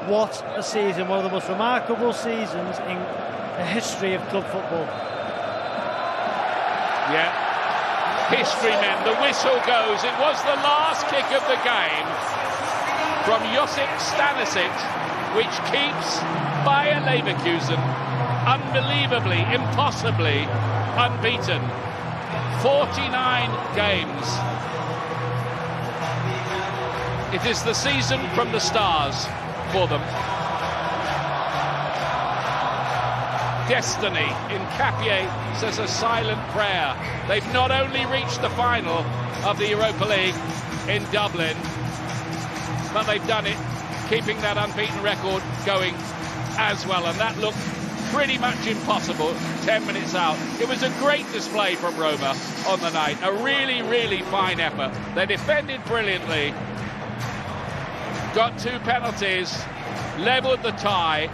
What a season, one of the most remarkable seasons in the history of club football. Yeah, history, men. The whistle goes. It was the last kick of the game from Josip Stanisic, which keeps Bayer Leverkusen unbelievably, impossibly unbeaten. 49 games. It is the season from the stars for them. Destiny in Cappier says a silent prayer. They've not only reached the final of the Europa League in Dublin, but they've done it keeping that unbeaten record going as well, and that looked pretty much impossible 10 minutes out. It was a great display from Roma on the night, a really, really fine effort. They defended brilliantly, got 2 penalties, levelled the tie,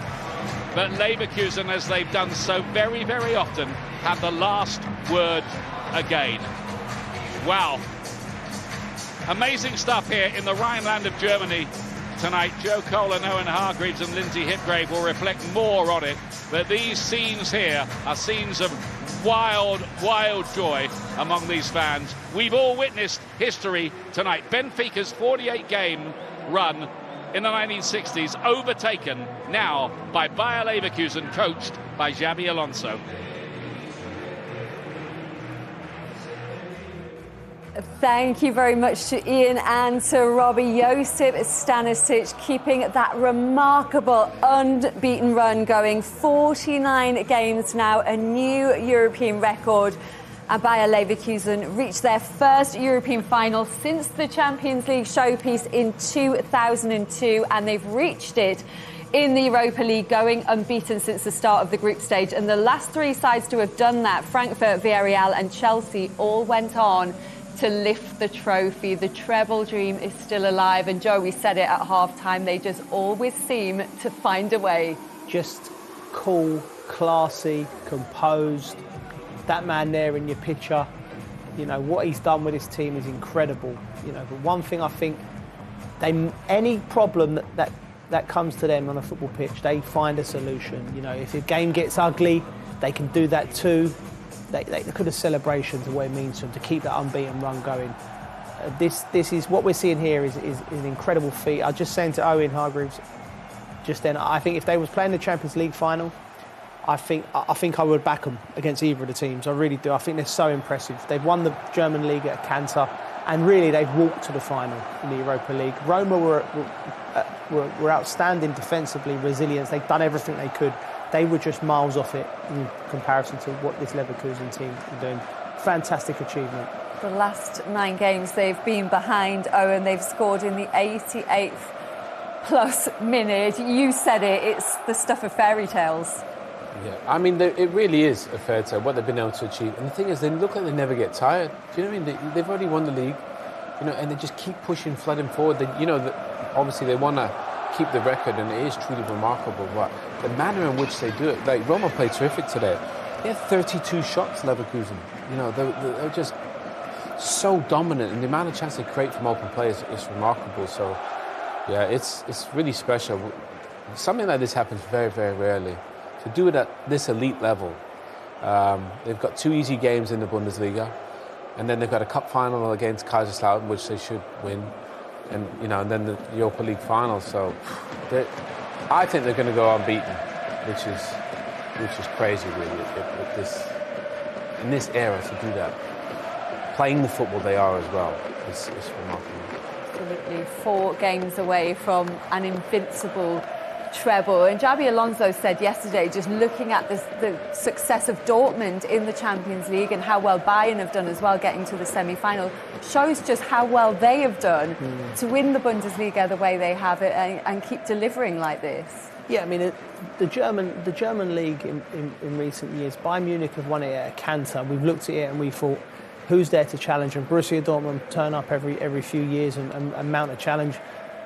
but Leverkusen, as they've done so very, very often, have the last word again. Wow. Amazing stuff here in the Rhineland of Germany tonight. Joe Cole and Owen Hargreaves and Lindsay Hipgrave will reflect more on it, but these scenes here are scenes of wild, wild joy among these fans. We've all witnessed history tonight. Benfica's 48-game run in the 1960s, overtaken now by Bayer Leverkusen, coached by Xabi Alonso. Thank you very much to Ian and to Robbie. Josip Stanisic keeping that remarkable unbeaten run going. 49 games now, a new European record. And Bayer Leverkusen reached their first European final since the Champions League showpiece in 2002, and they've reached it in the Europa League, going unbeaten since the start of the group stage. And the last 3 sides to have done that, Frankfurt, Villarreal and Chelsea, all went on to lift the trophy. The treble dream is still alive, and Joe, we said it at half-time, they just always seem to find a way. Just cool, classy, composed. That man there in your picture, you know, what he's done with his team is incredible. You know, but one thing I think, any problem that comes to them on a football pitch, they find a solution. You know, if a game gets ugly, they can do that too. They could have celebrations of what it means to them to keep that unbeaten run going. This is what we're seeing here is an incredible feat. I was just saying to Owen Hargreaves just then, I think if they was playing the Champions League final, I think I would back them against either of the teams. I really do. I think they're so impressive. They've won the German league at a canter, and really they've walked to the final in the Europa League. Roma were outstanding defensively, resilient. They've done everything they could. They were just miles off it in comparison to what this Leverkusen team are doing. Fantastic achievement. The last 9 games they've been behind, Owen. They've scored in the 88th plus minute. You said it, it's the stuff of fairy tales. Yeah, I mean, it really is a fair tale, what they've been able to achieve. And the thing is, they look like they never get tired. Do you know what I mean? They've already won the league, you know, and they just keep pushing, flooding forward. Obviously, they want to keep the record, and it is truly remarkable. But the manner in which they do it, like Roma played terrific today. They had 32 shots, Leverkusen. You know, they're just so dominant, and the amount of chance they create from open play is remarkable. So, yeah, it's really special. Something like this happens very, very rarely. To do it at this elite level, they've got 2 easy games in the Bundesliga, and then they've got a cup final against Kaiserslautern, which they should win, and then the Europa League final. So, I think they're going to go unbeaten, which is crazy, really. In this era, to do that, playing the football they are as well, is remarkable. Absolutely, 4 games away from an invincible treble. And Xabi Alonso said yesterday, just looking at the success of Dortmund in the Champions League and how well Bayern have done as well, getting to the semi-final, shows just how well they have done to win the Bundesliga the way they have it and keep delivering like this. Yeah, I mean, the German league in recent years, Bayern Munich have won it at a canter. We've looked at it and we thought, who's there to challenge? And Borussia Dortmund turn up every few years and mount a challenge.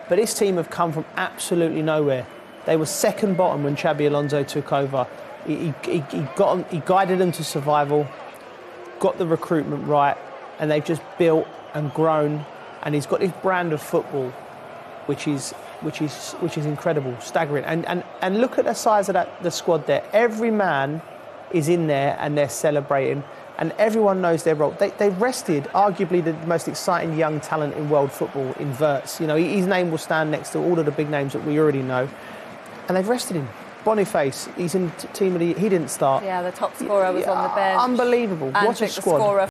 But this team have come from absolutely nowhere. They were second bottom when Xabi Alonso took over. He guided them to survival, got the recruitment right, and they've just built and grown. And he's got this brand of football, which is which is incredible, staggering. And look at the size of the squad there. Every man is in there and they're celebrating, and everyone knows their role. They've rested arguably the most exciting young talent in world football in Wirtz. You know, his name will stand next to all of the big names that we already know, and they've rested him. Boniface, he's in team of the. He didn't start. Yeah, the top scorer was on the bench. Unbelievable. What a Andrić, squad. The scorer